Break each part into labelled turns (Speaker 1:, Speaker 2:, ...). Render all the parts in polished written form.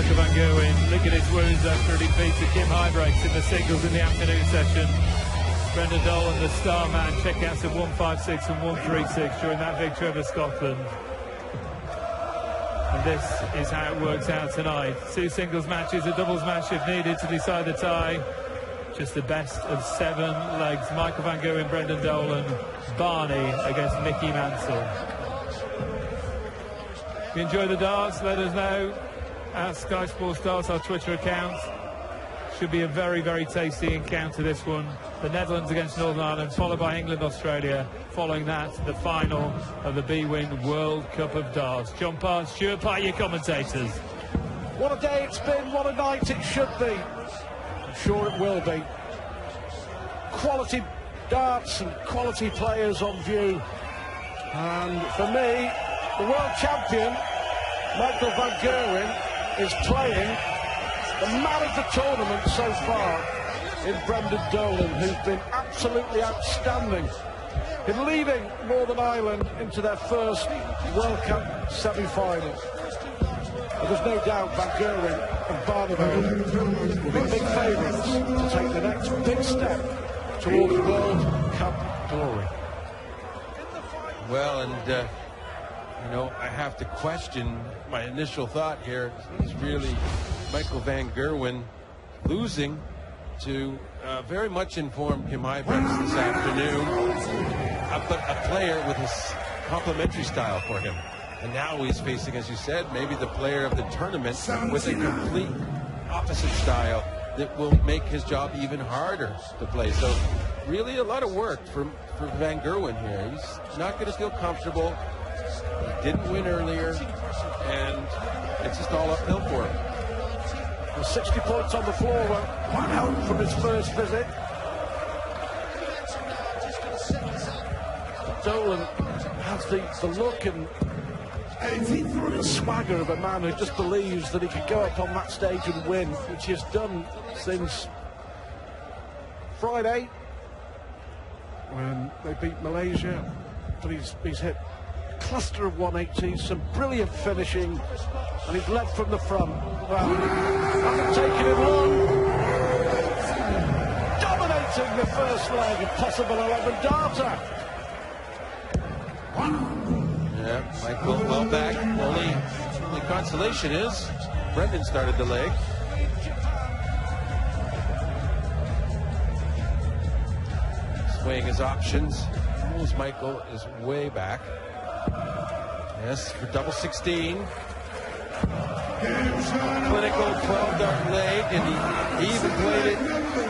Speaker 1: Michael van Gerwen licking his wounds after a defeat to Kim Huybrechts in the singles in the afternoon session. Brendan Dolan, the star man, checkouts of 156 and 136 during that victory over Scotland. And this is how it works out tonight. 2 singles matches, a doubles match if needed to decide the tie. Just the best of 7 legs. Michael van Gerwen, Brendan Dolan, Barney against Mickey Mansell. If you enjoy the darts, let us know at Sky Sports Darts, our Twitter account. Should be a very, very tasty encounter, this one. The Netherlands against Northern Ireland, followed by England, Australia. Following that, the final of the B-Win World Cup of Darts. John Parr, Stuart Pye, your commentators.
Speaker 2: What a day it's been, what a night it should be. I'm sure it will be. Quality darts and quality players on view. And for me, the world champion, Michael van Gerwen, is playing the man of the tournament so far in Brendan Dolan, who's been absolutely outstanding in leading Northern Ireland into their first World Cup semi-final. And there's no doubt Van Gerwen and Barneveld will be big favourites to take the next big step towards World Cup glory.
Speaker 3: Well, and you know, I have to question my initial thought here. Is really Michael van Gerwen losing to very much informed Kim Huybrechts this afternoon, but a player with his complementary style for him. And now he's facing, as you said, maybe the player of the tournament with a complete opposite style that will make his job even harder to play. So really a lot of work for Van Gerwen here. He's not going to feel comfortable. He didn't win earlier, and it's just all uphill for him.
Speaker 2: The 60 points on the floor were one help from his first visit. Dolan has the look and swagger of a man who just believes that he could go up on that stage and win, which he has done since Friday when they beat Malaysia. But he's hit a cluster of 180s, some brilliant finishing, and he's led from the front. Well, hasn't taken it long. Dominating the first leg of possible 11 darter.
Speaker 3: Yeah, Michael well back. Only consolation is Brendan started the leg. Swaying his options. Michael is way back. Yes, for double 16. Clinical 12-dart leg, and he even played it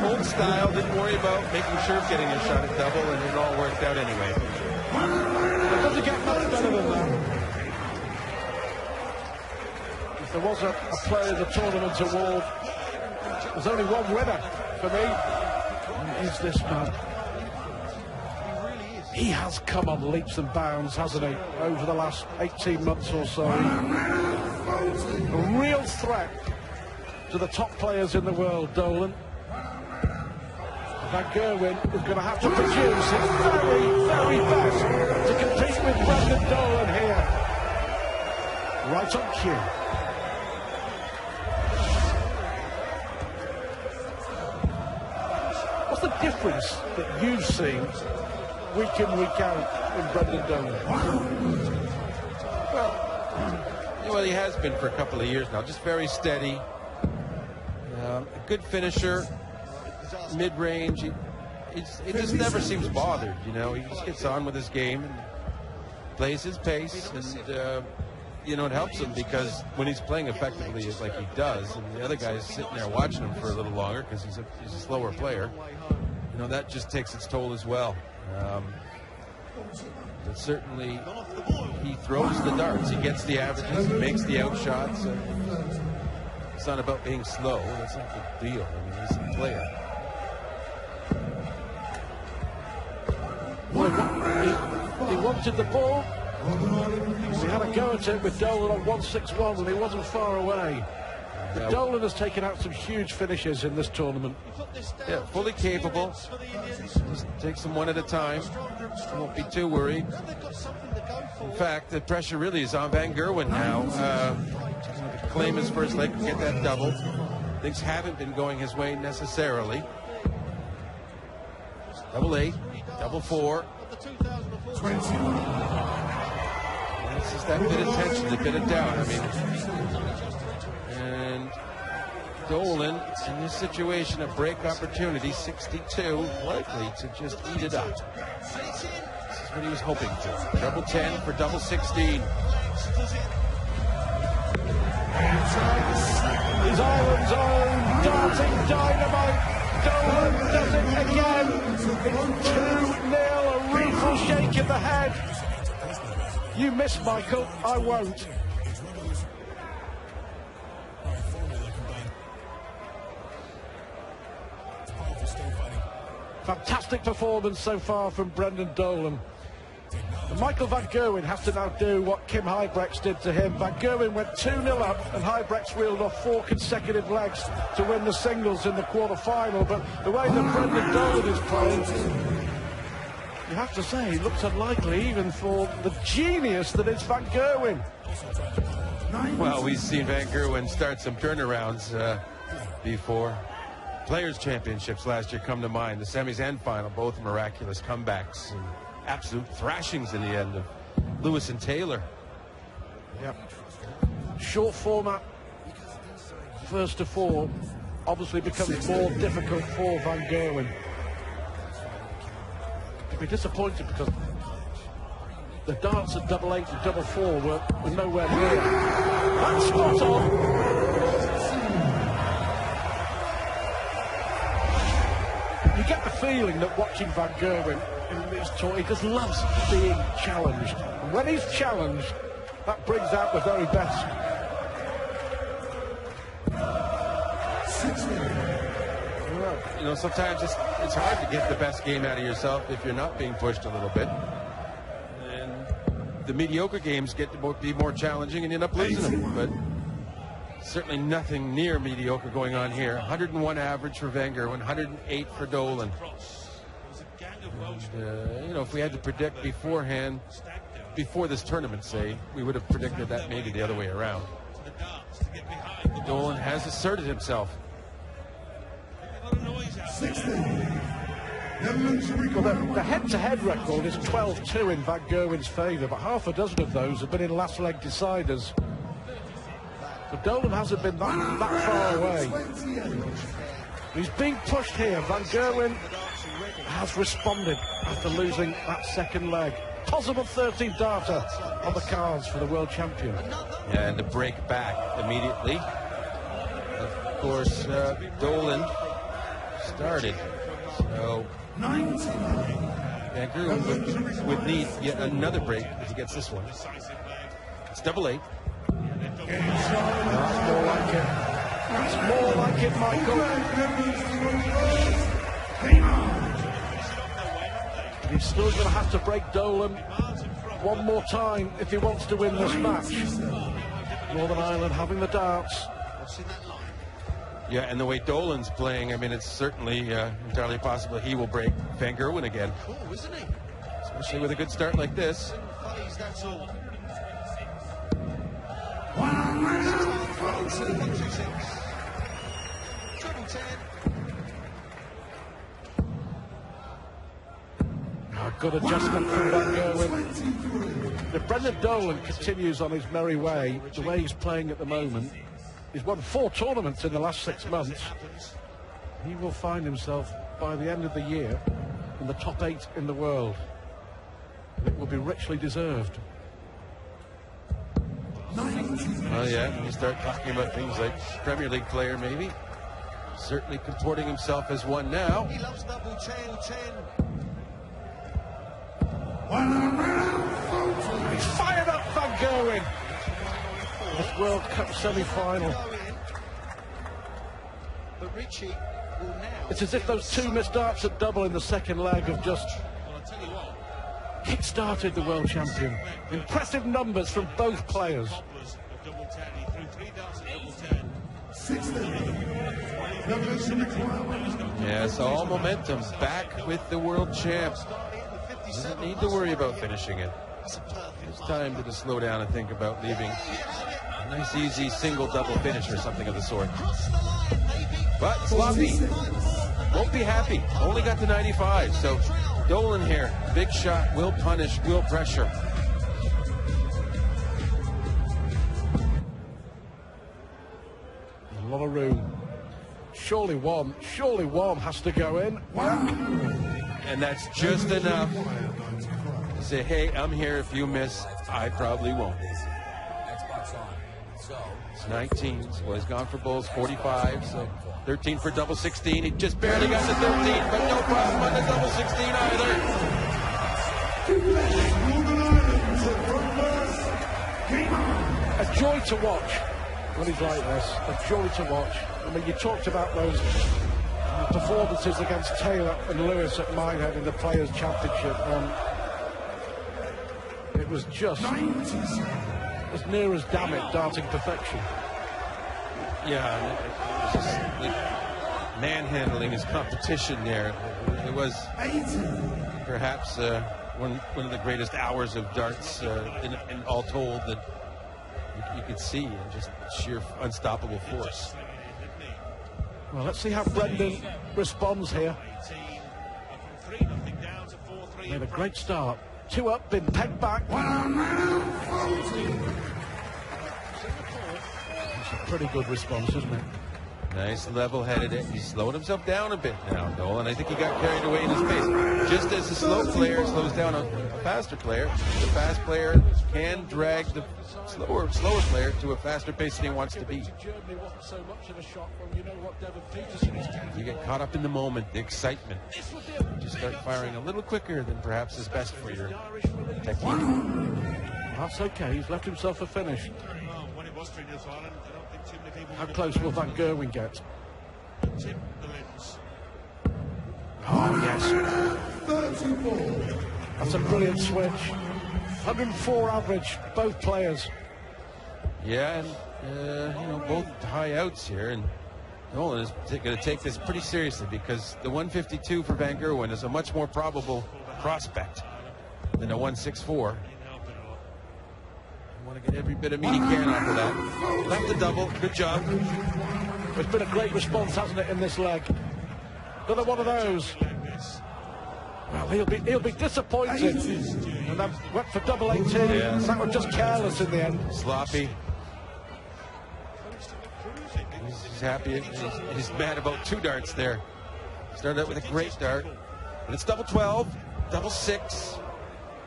Speaker 3: old style, didn't worry about making sure of getting a shot at double, and it all worked out anyway.
Speaker 2: It doesn't get much better than that. If there was a player of the tournament award, there's only one winner for me, and it is this man. He has come on leaps and bounds, hasn't he, over the last 18 months or so. A real threat to the top players in the world, Dolan. Van Gerwen is going to have to produce his very, very best to compete with Brendan Dolan here. Right on cue. What's the difference that you've seen week in, week out in Brendan Dolan?
Speaker 3: Well, he has been for a couple of years now, just very steady. A good finisher, mid-range. He just never seems bothered, you know. He just gets on with his game and plays his pace, and you know, it helps him because when he's playing effectively like he does, and the other guy's sitting there watching him for a little longer because he's a slower player, you know, that just takes its toll as well. But certainly he throws the darts, he gets the averages, he makes the outshots. It's not about being slow, that's not the deal. I mean, he's a player.
Speaker 2: Well, he wanted the ball. He had a go at it with Dolan on 161 and he wasn't far away. But Dolan has taken out some huge finishes in this tournament.
Speaker 3: Yeah, fully capable. Just takes them one at a time. Won't be too worried. In fact, the pressure really is on Van Gerwen now. The claim his first leg, get that double. Things haven't been going his way necessarily. Double 8, double 4. It's just that bit of tension, a bit of doubt. I mean, and Dolan in this situation, a break opportunity, 62, likely to just eat it up. This is what he was hoping to. Double 10 for double 16.
Speaker 2: Is Ireland's own darting dynamite. Dolan does it again. 2-0, a rueful shake of the head. You miss, Michael, I won't. Fantastic performance so far from Brendan Dolan. And Michael van Gerwen has to now do what Kim Huybrechts did to him. Van Gerwen went 2-0 up and Huybrechts reeled off 4 consecutive legs to win the singles in the quarter-final. But the way that Brendan Dolan is playing, you have to say, it looks unlikely even for the genius that is Van Gerwen.
Speaker 3: Well, we've seen Van Gerwen start some turnarounds before. Players' Championships last year come to mind. The semis and final, both miraculous comebacks and absolute thrashings in the end of Lewis and Taylor.
Speaker 2: Yep. Short format, first to 4, obviously becomes more difficult for Van Gerwen. He'd be disappointed because the darts at double 8 and double 4 were nowhere near. That's spot on. You get the feeling that watching Van Gerwen in this tour, he just loves being challenged. And when he's challenged, that brings out the very best.
Speaker 3: You know, sometimes it's hard to get the best game out of yourself if you're not being pushed a little bit. And the mediocre games get to be more challenging and you end up losing them. But certainly nothing near mediocre going on here. 101 average for Van Gerwen, 108 for Dolan. And, you know, if we had to predict beforehand, before this tournament, say, we would have predicted that maybe the other way around. Dolan has asserted himself.
Speaker 2: Well, the head-to-head record is 12-2 in Van Gerwen's favour, but half a dozen of those have been in last leg deciders. But Dolan hasn't been that far away. He's being pushed here. Van Gerwen has responded after losing that second leg. Possible 13th darter on the cards for the world champion.
Speaker 3: Yeah, and to break back immediately. Of course, Dolan started. So Van Gerwen would need yet another break if he gets this one. It's double 8.
Speaker 2: That's more like it. That's more like it, Michael. He's still going to have to break Dolan one more time if he wants to win this match. Northern Ireland having the darts.
Speaker 3: Yeah, and the way Dolan's playing, I mean, it's certainly entirely possible he will break Van Gerwen again.
Speaker 4: Cool, isn't he?
Speaker 3: Especially with a good start like this.
Speaker 4: That's all.
Speaker 2: Good adjustment from Van Gerwen. If Brendan Dolan continues on his merry way, the way he's playing at the moment, he's won 4 tournaments in the last 6 months. He will find himself, by the end of the year, in the top 8 in the world. And it will be richly deserved.
Speaker 3: Well, yeah, when you start talking about things like Premier League player, maybe. Certainly comporting himself as one now.
Speaker 4: He loves double 10-10.
Speaker 2: He's fired up, Van Gerwen. This World Cup semi-final.
Speaker 4: But Richie will now.
Speaker 2: It's as if those 2 missed darts at double in the second leg have just kick-started the world champion. Impressive numbers from both players.
Speaker 3: Yes, all momentum back with the world champ. Doesn't need to worry about finishing it. It's time to just slow down and think about leaving nice easy single double finish or something of the sort. But sloppy. Won't be happy. Only got to 95. So Dolan here, big shot, will punish, will pressure.
Speaker 2: A lot of room. Surely one has to go in.
Speaker 3: And that's just enough to say, hey, I'm here. If you miss, I probably won't. It's 19, so he's gone for bowls, 45, so 13 for double 16. He just barely got to 13, but no problem on the double 16 either.
Speaker 2: A joy to watch when he's like this. A joy to watch. I mean, you talked about those performances against Taylor and Lewis at Minehead in the Players' Championship. It was just as near as damn it, darting perfection.
Speaker 3: Yeah, it was just like manhandling his competition there. It was perhaps one of the greatest hours of darts in all told that you could see, and just sheer unstoppable force.
Speaker 2: Well, let's see how Brendan responds here. Made a great start. 2 up, been pegged back. It's a pretty good response, isn't it?
Speaker 3: Nice level-headed it. He's slowed himself down a bit now, Dolan. I think he got carried away in his pace. Just as the slow player slows down a faster player, the fast player can drag the slower player to a faster pace than he wants to be. You get caught up in the moment, the excitement. You start firing a little quicker than perhaps is best for your technique.
Speaker 2: That's okay. He's left himself a finish. How close will Van Gerwen get? Oh, yes. That's a brilliant switch. 104 average, both players.
Speaker 3: Yeah, and both high outs here, and Dolan is going to take this pretty seriously because the 152 for Van Gerwen is a much more probable prospect than a 164. Want to get every bit of meat he can off of that. Left the double. Good job.
Speaker 2: It's been a great response, hasn't it, in this leg? Another one of those. Well, he'll be disappointed. And that went for double 18.
Speaker 3: Yeah.
Speaker 2: That was just careless in the end.
Speaker 3: Sloppy. He's happy. He's mad about 2 darts there. Started out with a great dart. And it's double 12, double 6.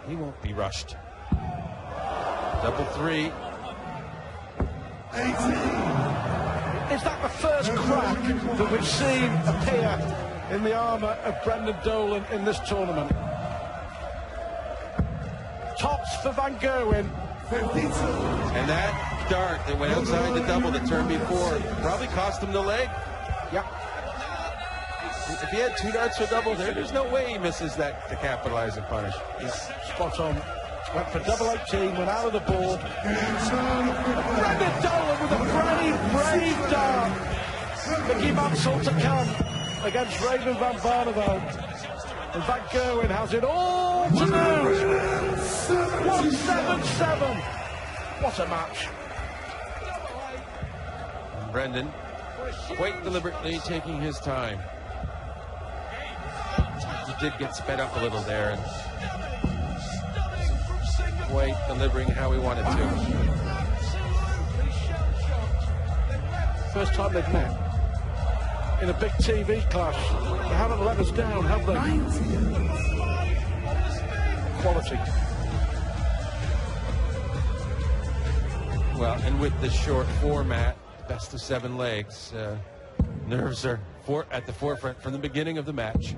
Speaker 3: He won't be rushed. Double 3. 18.
Speaker 2: Is that the first crack that we've seen appear in the armour of Brendan Dolan in this tournament? Tops for Van Gerwen.
Speaker 4: 52.
Speaker 3: And that dart that went outside the double that turned before probably cost him the leg.
Speaker 2: Yeah.
Speaker 3: If he had 2 darts for double there's no way he misses that to capitalize and punish.
Speaker 2: Yeah. Spot on. Went for double 18, went out of the board. Brendan Dolan with a brave dart. Mickey Mansell to come against Raymond van Barneveld. And Van Gerwen has it all to lose. 177. What a match.
Speaker 3: And Brendan quite deliberately taking his time. He did get sped up a little there, and quite delivering how he wanted to.
Speaker 2: First time they've met in a big TV clash. They haven't let us down, have they? Quality.
Speaker 3: Well, and with the short format, best of 7 legs, nerves are at the forefront from the beginning of the match.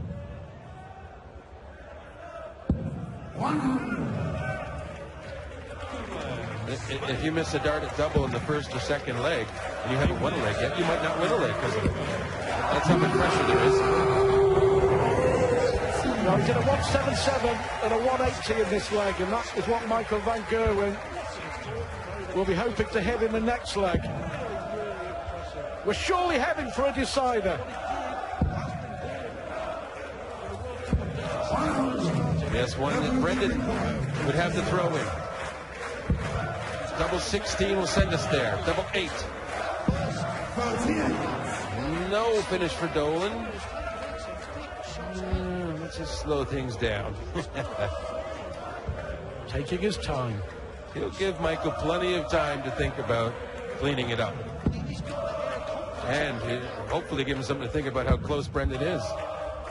Speaker 3: If you miss a dart at double in the first or second leg, and you haven't won a leg yet, you might not win a leg because of it. That's how much pressure there is.
Speaker 2: Well, he did a 177 and a 180 in this leg, and that is what Michael Van Gerwen will be hoping to hit in the next leg. We're surely heading for a decider.
Speaker 3: Yes, one that Brendan would have to throw in. Double 16 will send us there. Double 8. No finish for Dolan. Let's just slow things down.
Speaker 2: Taking his time.
Speaker 3: He'll give Michael plenty of time to think about cleaning it up. And hopefully give him something to think about how close Brendan is.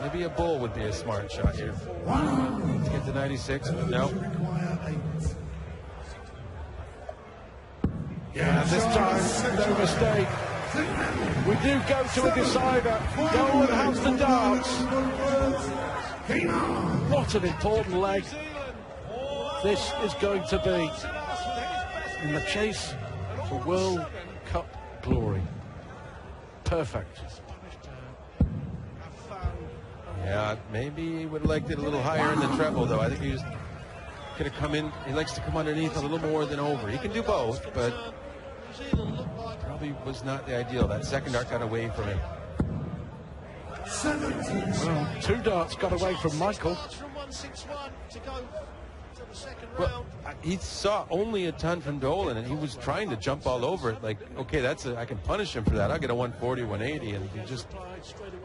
Speaker 3: Maybe a bull would be a smart shot here. Let's get to 96. No.
Speaker 2: Yeah, this time, no mistake. We do go to a decider. Dolan has the darts. What an important leg this is going to be in the chase for World Cup glory. Perfect.
Speaker 3: Yeah, maybe he would have liked it a little higher in the treble, though. I think he could have come in. He likes to come underneath a little more than over. He can do both, but probably was not the ideal. That second dart got away from him.
Speaker 2: Well, 2 darts got away from Michael.
Speaker 3: Well, he saw only a ton from Dolan, and he was trying to jump all over it. Like, okay, I can punish him for that. I'll get a 140, 180, and he just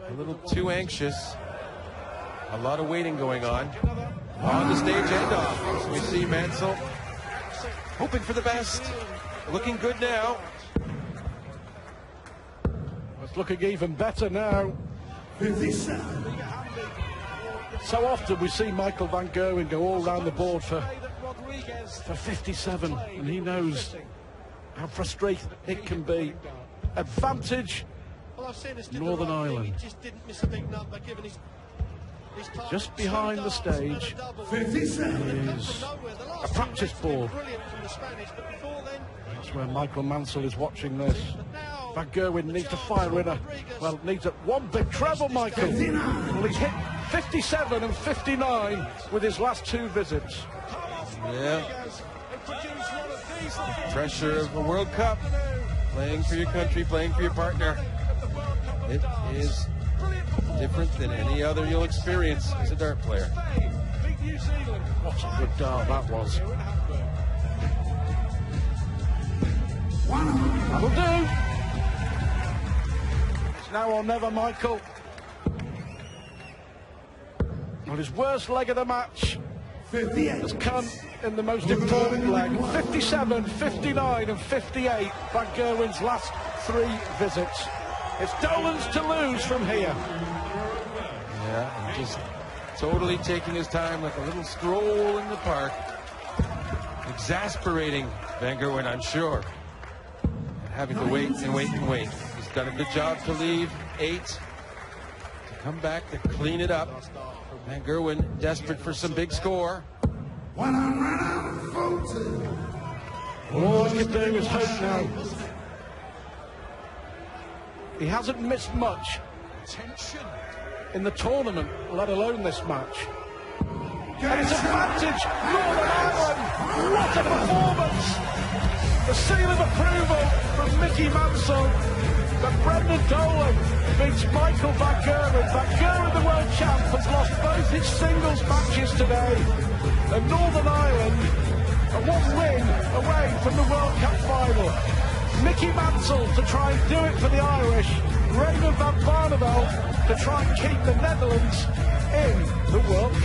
Speaker 3: a little too anxious. A lot of waiting going on the stage end off. So we see Mansell hoping for the best. Looking good now.
Speaker 2: It's looking even better now. So often we see Michael van Gerwen go all round the board for 57, and he knows how frustrating it can be. Advantage, Northern Ireland. Just behind the stage is a practice board. That's where Michael Mansell is watching this. Van Gerwen needs to fire in needs one big treble, Michael. Well, he's hit 57 and 59 with his last 2 visits.
Speaker 3: Yeah. Pressure of the World Cup. Playing for your country, playing for your partner. It is different than any other you'll experience as a dart player.
Speaker 2: What a good dart that was. That'll do. It's now or never, Michael. Well, his worst leg of the match has come in the most important leg. 57, 59 and 58, Van Gerwen's last 3 visits. It's Dolan's to lose from here.
Speaker 3: Yeah, and just totally taking his time like a little stroll in the park. Exasperating Van Gerwen, I'm sure. Having to wait and wait and wait. He's done a good job to leave 8. To come back to clean it up. Van Gerwen desperate for some big score.
Speaker 2: All he can do is hope now. He hasn't missed much in the tournament, let alone this match. And it's advantage, Northern Ireland. What a performance! The seal of approval from Mickey Mansell. But Brendan Dolan beats Michael van Gerwen. Van Gerwen, the world champ, has lost both his singles matches today. And Northern Ireland are 1 win away from the World Cup final. Mickey Mansell to try and do it for the Irish. Raymond van Barneveld to try and keep the Netherlands in the World Cup.